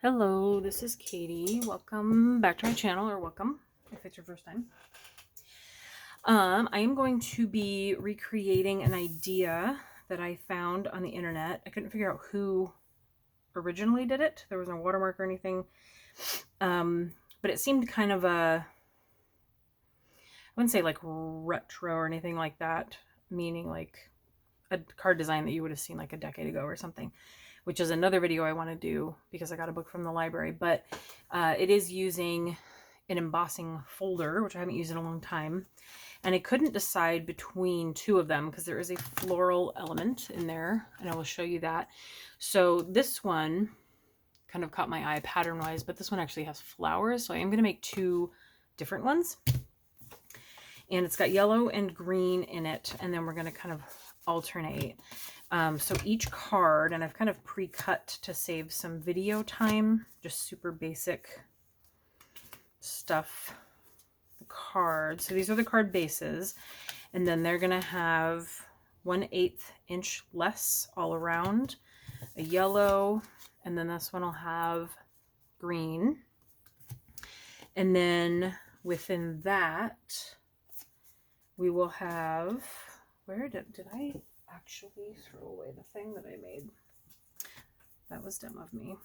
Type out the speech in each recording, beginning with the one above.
Hello, this is Katie. Welcome back to my channel, or welcome if it's your first time. I am going to be recreating an idea that I found on the internet. I couldn't figure out who originally did it. There was no watermark or anything. But it seemed kind of I wouldn't say like retro or anything like that, meaning like a card design that you would have seen like a decade ago or something, which is another video I want to do because I got a book from the library. But it is using an embossing folder, which I haven't used in a long time. And I couldn't decide between two of them because there is a floral element in there, and I will show you that. So this one kind of caught my eye pattern-wise, but this one actually has flowers, so I am going to make two different ones. And it's got yellow and green in it, and then we're going to kind of alternate. So each card, and I've kind of pre-cut to save some video time, just super basic stuff. The cards, so these are the card bases, and then they're going to have 1/8 inch less all around, a yellow, and then this one will have green. And then within that, we will have, where did I actually throw away the thing that I made? That was dumb of me.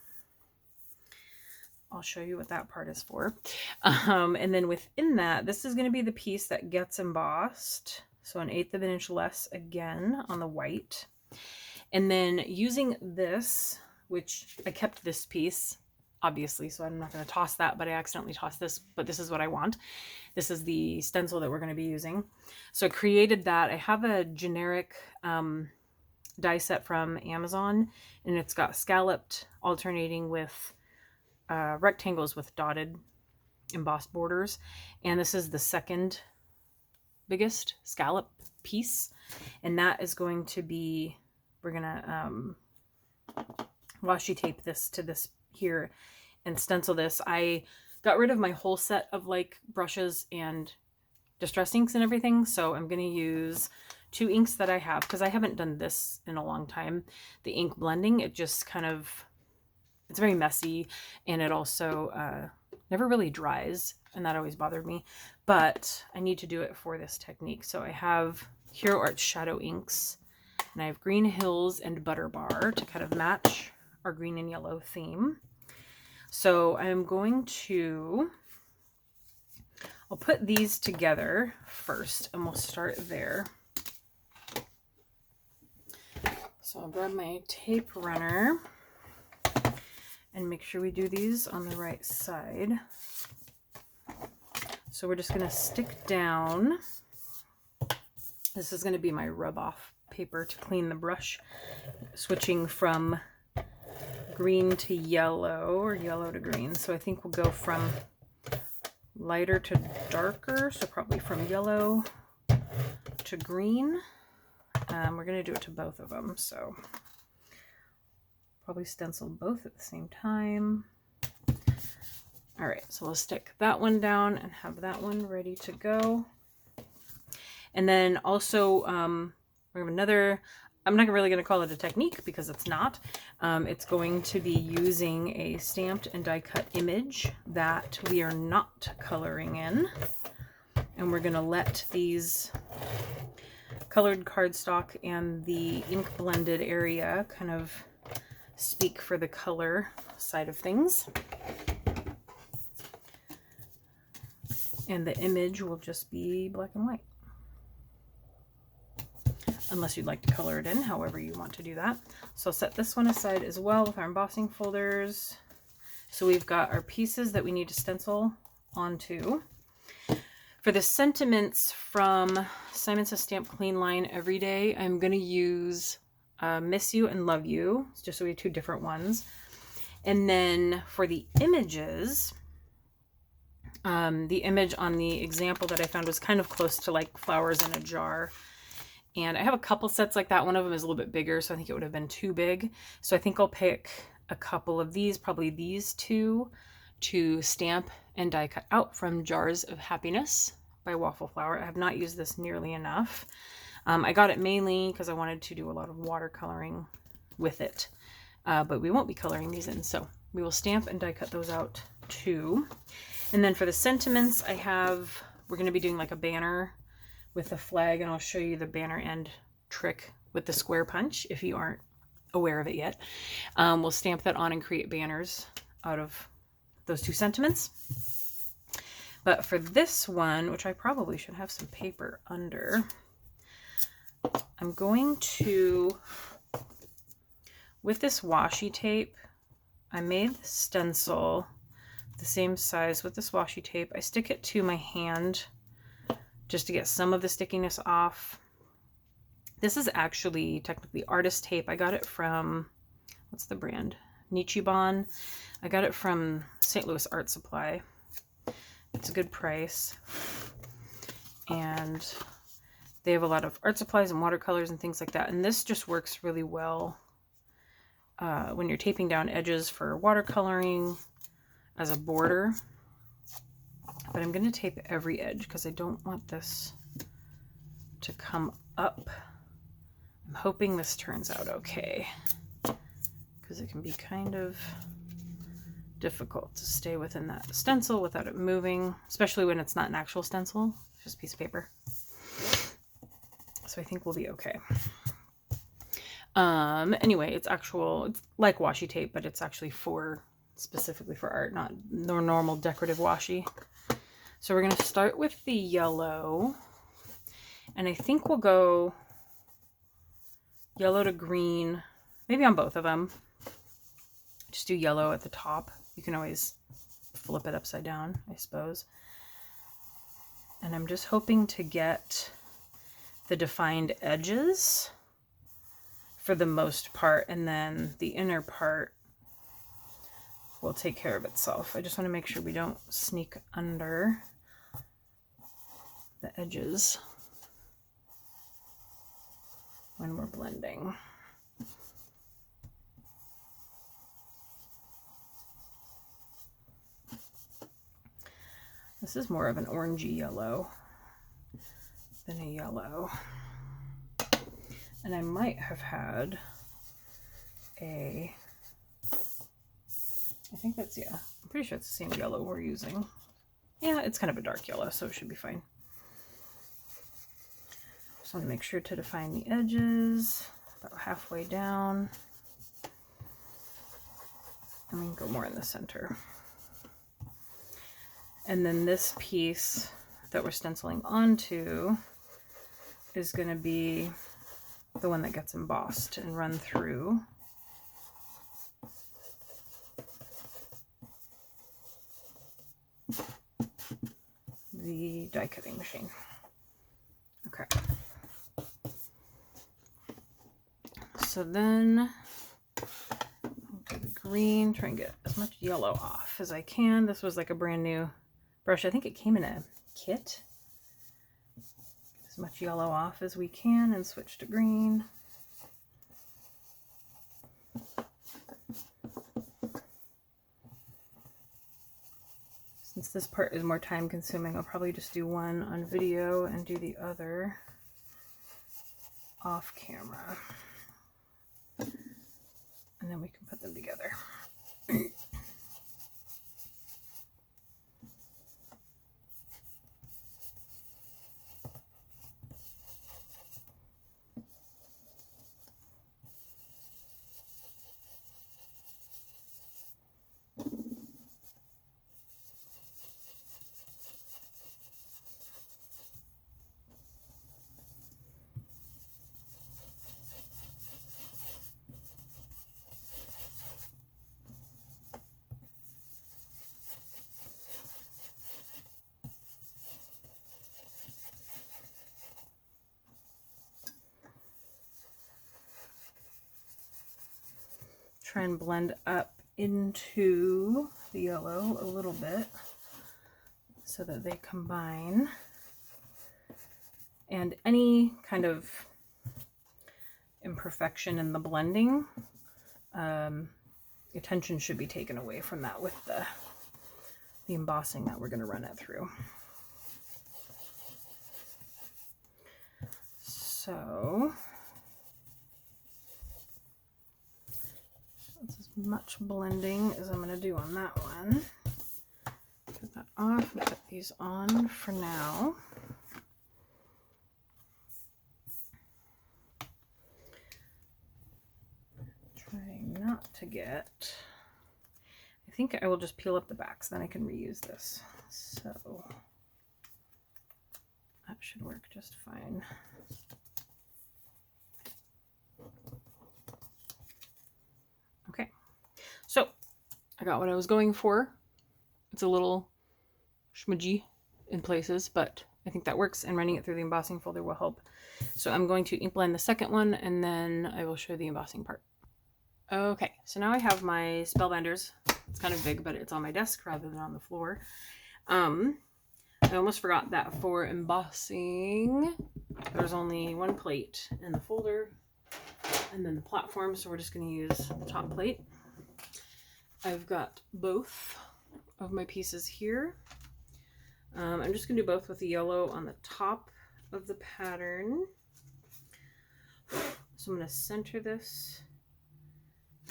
I'll show you what that part is for. And then within that, this is going to be the piece that gets embossed. So 1/8 of an inch less again on the white. And then using this, which I kept this piece, obviously, so I'm not going to toss that, but I accidentally tossed this, but this is what I want. This is the stencil that we're going to be using. So I created that. I have a generic die set from Amazon, and it's got scalloped alternating with rectangles with dotted embossed borders. And this is the second biggest scallop piece. And that is going to be, we're going to washi tape this to this here and stencil this. I got rid of my whole set of like brushes and distress inks and everything, so I'm going to use two inks that I have because I haven't done this in a long time. The ink blending, it just kind of, it's very messy, and it also never really dries, and that always bothered me, but I need to do it for this technique. So I have Hero Art Shadow inks, and I have Green Hills and Butter Bar to kind of match our green and yellow theme. So I'm going to, I'll put these together first, and we'll start there. So I'll grab my tape runner and make sure we do these on the right side. So we're just going to stick down. This is going to be my rub off paper to clean the brush, switching from green to yellow or yellow to green. So I think we'll go from lighter to darker, so probably from yellow to green. We're going to do it to both of them, so probably stencil both at the same time. All right, so we'll stick that one down and have that one ready to go. And then also we have another, I'm not really going to call it a technique because it's not. It's going to be using a stamped and die cut image that we are not coloring in. And we're going to let these colored cardstock and the ink blended area kind of speak for the color side of things. And the image will just be black and white, unless you'd like to color it in, however you want to do that. So I'll set this one aside as well with our embossing folders. So we've got our pieces that we need to stencil onto. For the sentiments from Simon Says Stamp Clean line every day, I'm going to use Miss You and Love You, just so we have two different ones. And then for the images, the image on the example that I found was kind of close to like flowers in a jar. And I have a couple sets like that. One of them is a little bit bigger, so I think it would have been too big. So I think I'll pick a couple of these, probably these two, to stamp and die cut out from Jars of Happiness by Waffle Flower. I have not used this nearly enough. I got it mainly because I wanted to do a lot of watercoloring with it, but we won't be coloring these in. So we will stamp and die cut those out too. And then for the sentiments, we're going to be doing like a banner with a flag, and I'll show you the banner end trick with the square punch if you aren't aware of it yet. We'll stamp that on and create banners out of those two sentiments. But for this one, which I probably should have some paper under, I'm going to, with this washi tape, I made the stencil the same size with this washi tape. I stick it to my hand just to get some of the stickiness off. This is actually technically artist tape. I got it from, what's the brand? Nichiban. I got it from St. Louis Art Supply. It's a good price. And they have a lot of art supplies and watercolors and things like that. And this just works really well when you're taping down edges for watercoloring as a border. But I'm going to tape every edge because I don't want this to come up. I'm hoping this turns out okay, because it can be kind of difficult to stay within that stencil without it moving, especially when it's not an actual stencil, it's just a piece of paper. So I think we'll be okay. Anyway, it's like washi tape, but it's actually specifically for art, not the normal decorative washi. So we're going to start with the yellow, and I think we'll go yellow to green, maybe on both of them. Just do yellow at the top. You can always flip it upside down, I suppose. And I'm just hoping to get the defined edges for the most part, and then the inner part will take care of itself. I just want to make sure we don't sneak under the edges when we're blending. This is more of an orangey yellow than a yellow. And I might have had I think that's, yeah, I'm pretty sure it's the same yellow we're using. Yeah, it's kind of a dark yellow, so it should be fine. Just want to make sure to define the edges about halfway down. And then go more in the center. And then this piece that we're stenciling onto is going to be the one that gets embossed and run through. The die cutting machine. Okay. So then I'll do the green, try and get as much yellow off as I can. This was like a brand new brush. I think it came in a kit. Get as much yellow off as we can and switch to green. Since this part is more time consuming, I'll probably just do one on video and do the other off camera. And then we can put them together. Try and blend up into the yellow a little bit so that they combine. And any kind of imperfection in the blending, attention should be taken away from that with the embossing that we're going to run it through. So let's just much blending as I'm going to do on that one. Get that off and put these on for now. Trying not to get, I think I will just peel up the backs, then I can reuse this. So that should work just fine. Okay, so I got what I was going for. It's a little smudgy in places, but I think that works, and running it through the embossing folder will help. So I'm going to ink blend the second one, and then I will show the embossing part. Okay, so now I have my spellbinders. It's kind of big, but it's on my desk rather than on the floor. I almost forgot that for embossing, there's only one plate in the folder and then the platform, so we're just going to use the top plate. I've got both of my pieces here. I'm just going to do both with the yellow on the top of the pattern. So I'm going to center this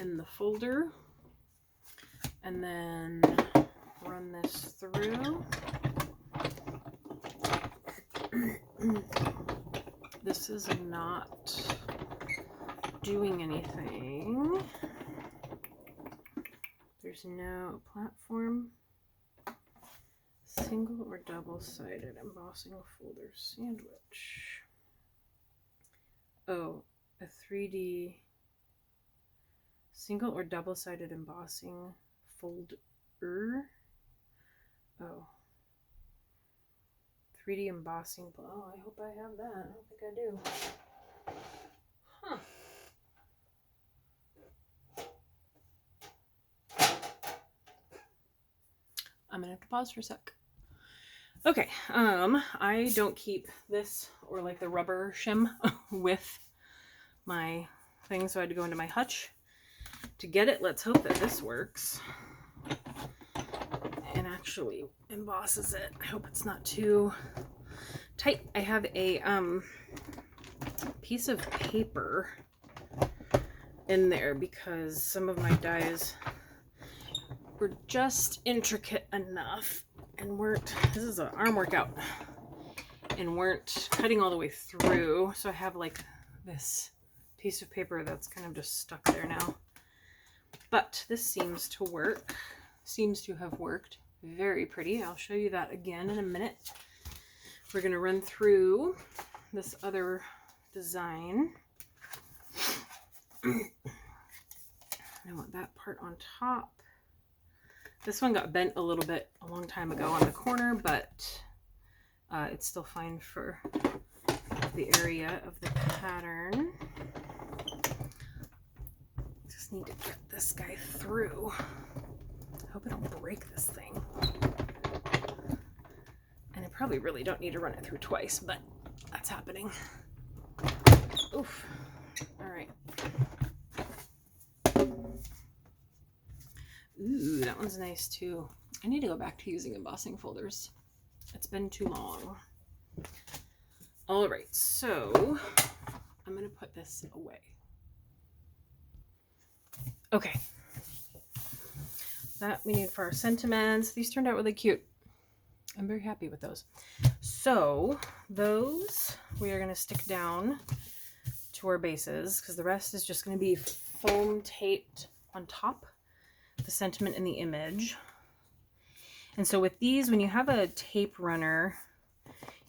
in the folder and then run this through. This is not doing anything. There's no platform. Single or double-sided embossing folder sandwich. Oh, a 3D single or double-sided embossing folder. Oh. 3D embossing. Oh, I hope I have that. I don't think I do. Huh. I'm gonna have to pause for a sec. Okay, I don't keep this or like the rubber shim with my thing, so I had to go into my hutch to get it. Let's hope that this works and actually embosses it. I hope it's not too tight. I have a piece of paper in there because some of my dies were just intricate enough and weren't, this is an arm workout, and weren't cutting all the way through. So I have like this piece of paper that's kind of just stuck there now. But this seems to work, seems to have worked. Very pretty. I'll show you that again in a minute. We're going to run through this other design. I want that part on top. This one got bent a little bit a long time ago on the corner, but it's still fine for the area of the pattern. Just need to get this guy through. I hope I don't break this thing. And I probably really don't need to run it through twice, but that's happening. Oof. All right. Ooh, that one's nice too. I need to go back to using embossing folders. It's been too long. All right, so I'm gonna put this away. Okay. That we need for our sentiments. These turned out really cute. I'm very happy with those. So those we are gonna stick down to our bases because the rest is just gonna be foam taped on top, the sentiment and the image. And so with these, when you have a tape runner,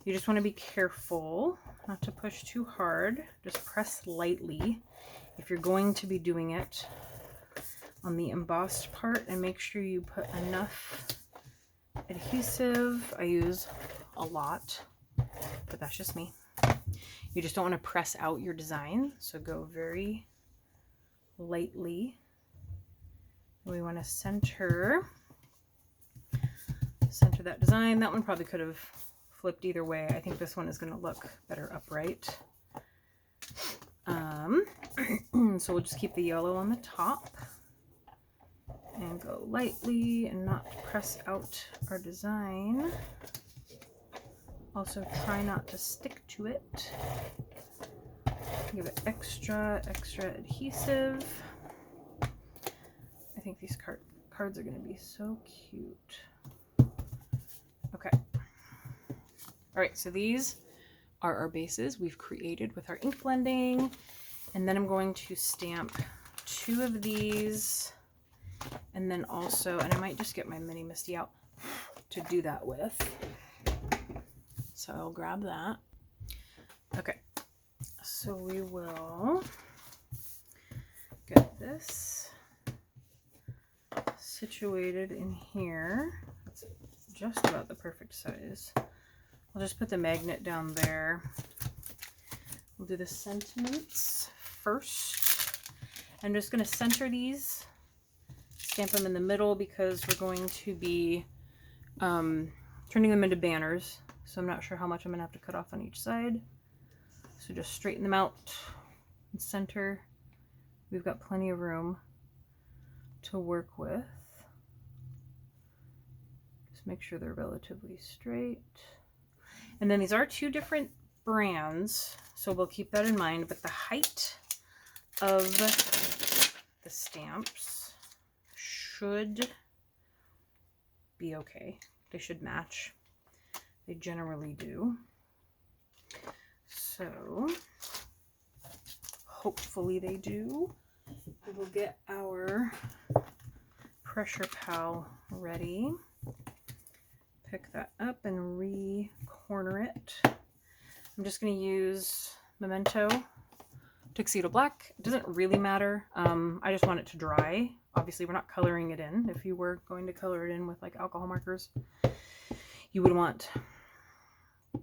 you just want to be careful not to push too hard. Just press lightly if you're going to be doing it on the embossed part, and make sure you put enough adhesive. I use a lot, but that's just me. You just don't want to press out your design, so go very lightly. We want to center that design. That one probably could have flipped either way. I think this one is going to look better upright. So we'll just keep the yellow on the top and go lightly and not press out our design. Also try not to stick to it. Give it extra adhesive. think these cards are going to be so cute. Okay. All right, so these are our bases we've created with our ink blending. And then I'm going to stamp 2 of these. And then also, and I might just get my mini Misty out to do that with. So I'll grab that. Okay, so we will get this situated in here. That's just about the perfect size. I'll just put the magnet down there. We'll do the sentiments first. I'm just going to center these, stamp them in the middle because we're going to be turning them into banners. So I'm not sure how much I'm going to have to cut off on each side. So just straighten them out and center. We've got plenty of room to work with. Just make sure they're relatively straight. And then these are 2 different brands, so we'll keep that in mind, but the height of the stamps should be okay. They should match. They generally do. So hopefully they do. We will get our pressure pal ready. Pick that up and re-corner it. I'm just going to use Memento Tuxedo Black. It doesn't really matter. I just want it to dry. Obviously, we're not coloring it in. If you were going to color it in with like alcohol markers, you would want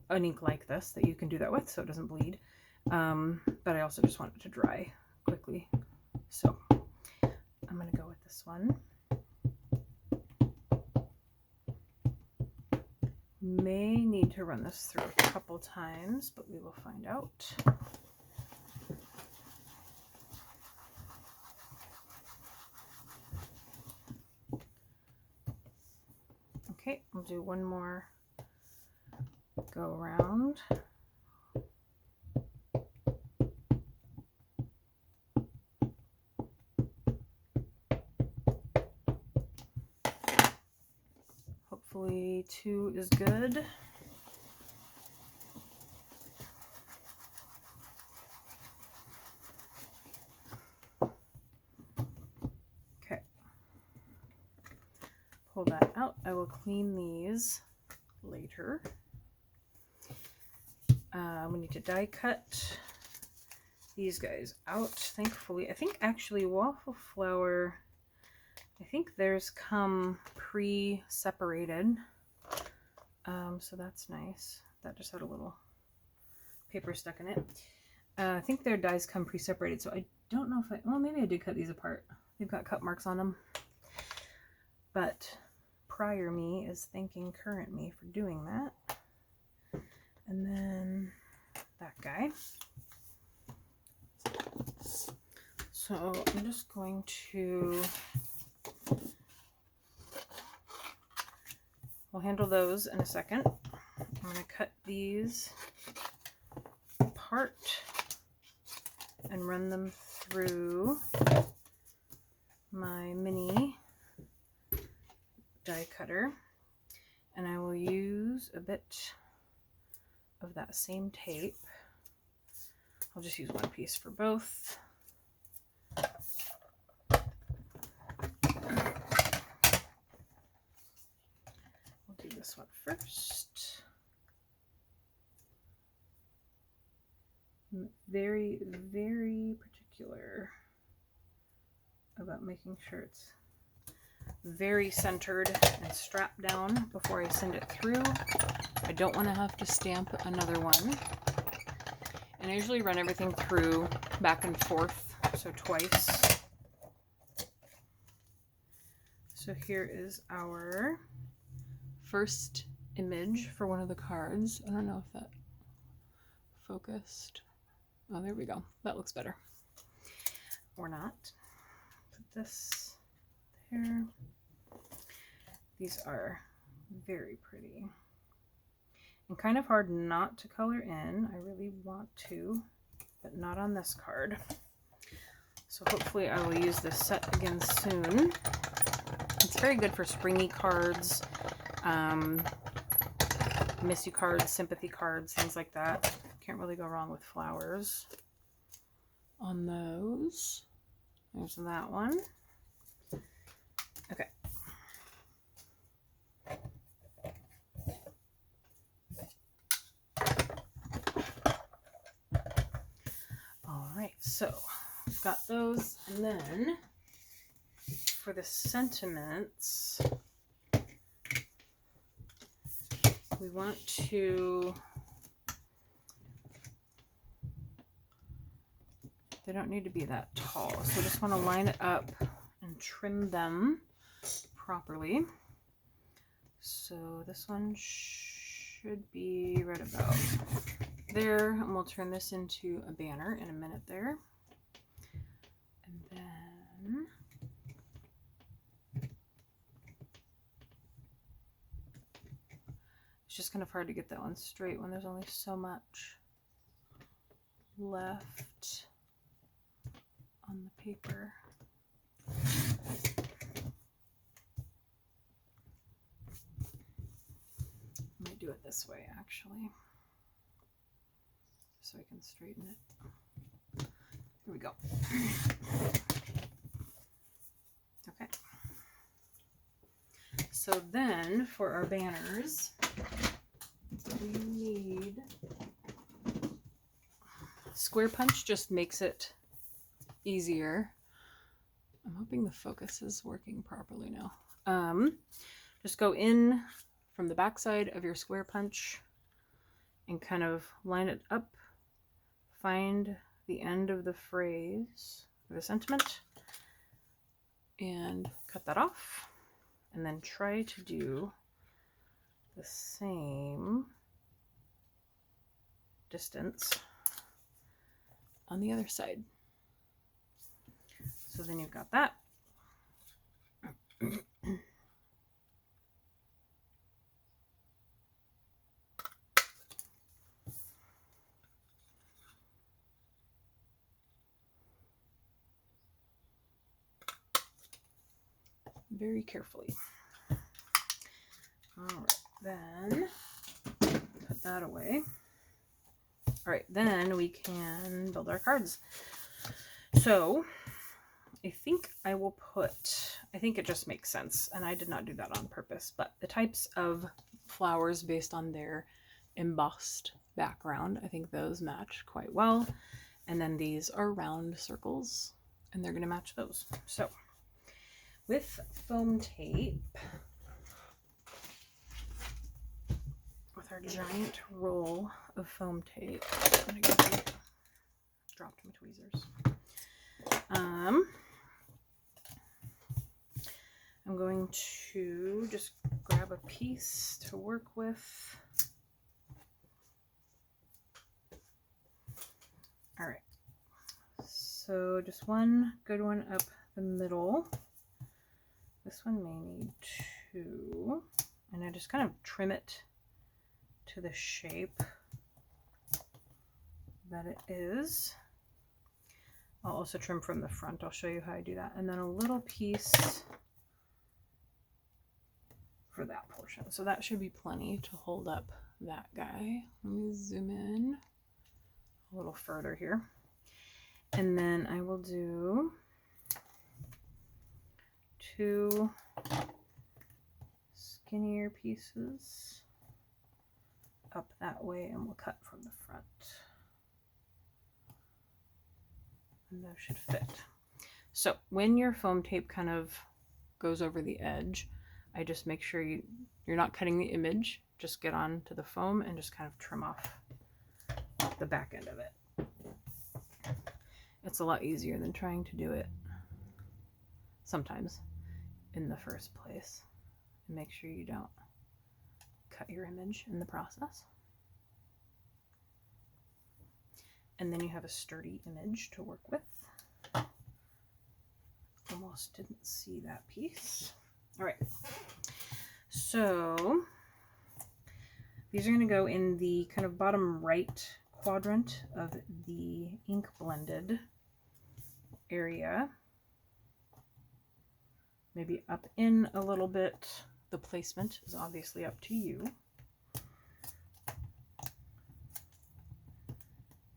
an ink like this that you can do that with so it doesn't bleed. But I also just want it to dry quickly. So I'm going to go with this one. May need to run this through a couple times, but we will find out. Okay, we'll do one more go around. Hopefully 2 is good. Okay. Pull that out. I will clean these later. We need to die cut these guys out, thankfully. I think actually waffle flower, I think theirs come pre-separated. So that's nice. That just had a little paper stuck in it. I think their dies come pre-separated, so I don't know if well, maybe I did cut these apart. They've got cut marks on them. But prior me is thanking current me for doing that. And then that guy. So I'm just going to, we'll handle those in a second. I'm going to cut these apart and run them through my mini die cutter. And I will use a bit of that same tape. I'll just use one piece for both. We'll do this one first. I'm very, very particular about making sure it's very centered and strapped down before I send it through. I don't want to have to stamp another one. And I usually run everything through back and forth, so twice. So here is our first image for one of the cards. I don't know if that focused. Oh, there we go. That looks better. Or not. Put this there. These are very pretty. And kind of hard not to color in. I really want to, but not on this card. So hopefully I will use this set again soon. It's very good for springy cards, miss you cards, sympathy cards, things like that. Can't really go wrong with flowers on those. There's that one. Okay. All right, so we've got those, and then for the sentiments, we want to, they don't need to be that tall, so we just want to line it up and trim them properly. So this one should be right about there, and we'll turn this into a banner in a minute there. And then it's just kind of hard to get that one straight when there's only so much left on the paper. I might do it this way actually, so I can straighten it. Here we go. Okay. So then for our banners, we need square punch. Just makes it easier. I'm hoping the focus is working properly now. Just go in from the back side of your square punch and kind of line it up. Find the end of the phrase or the sentiment and cut that off. And then try to do the same distance on the other side. So then you've got that. Very carefully. All right, then put that away. All right, then we can build our cards. So I think I will put, I think it just makes sense, and I did not do that on purpose, but the types of flowers based on their embossed background, I think those match quite well. And then these are round circles, and they're going to match those. So with foam tape, with our giant roll of foam tape, I'm going to dropped my tweezers. I'm going to just grab a piece to work with. All right, so just one good one up the middle. This one may need two, and I just kind of trim it to the shape that it is. I'll also trim from the front. I'll show you how I do that. And then a little piece for that portion. So that should be plenty to hold up that guy. Let me zoom in a little further here. And then I will do two skinnier pieces up that way, and we'll cut from the front. And those should fit. So when your foam tape kind of goes over the edge, I just make sure you're not cutting the image. Just get on to the foam and just kind of trim off the back end of it. It's a lot easier than trying to do it sometimes in the first place. And make sure you don't cut your image in the process. And then you have a sturdy image to work with. Almost didn't see that piece. All right, so these are going to go in the kind of bottom right quadrant of the ink blended area. Maybe up in a little bit. The placement is obviously up to you.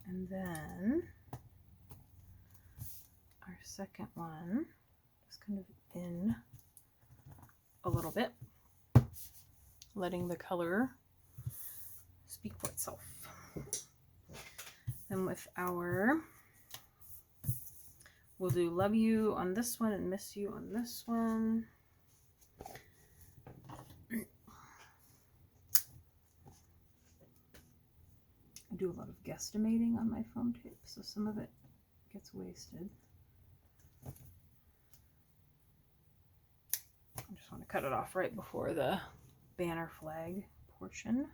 And then our second one is kind of in a little bit, letting the color speak for itself. Then with our, we'll do love you on this one and miss you on this one. I do a lot of guesstimating on my foam tape, so some of it gets wasted. I just want to cut it off right before the banner flag portion.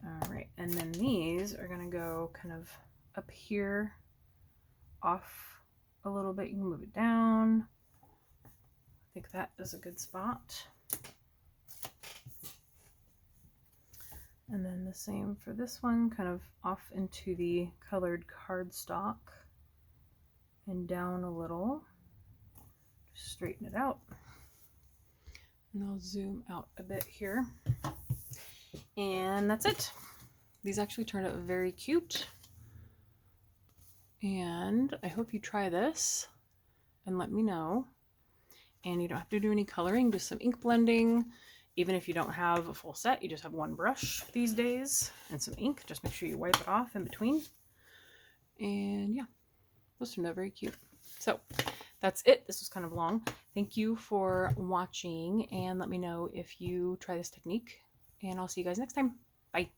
All right, and then these are going to go kind of up here, off a little bit. You can move it down. I think that is a good spot. And then the same for this one, kind of off into the colored cardstock and down a little. Just straighten it out. And I'll zoom out a bit here. And that's it. These actually turned out very cute. And I hope you try this and let me know. And you don't have to do any coloring, just some ink blending. Even if you don't have a full set, you just have one brush these days and some ink. Just make sure you wipe it off in between. And yeah, those turned out very cute. So that's it. This was kind of long. Thank you for watching, and let me know if you try this technique, and I'll see you guys next time. Bye.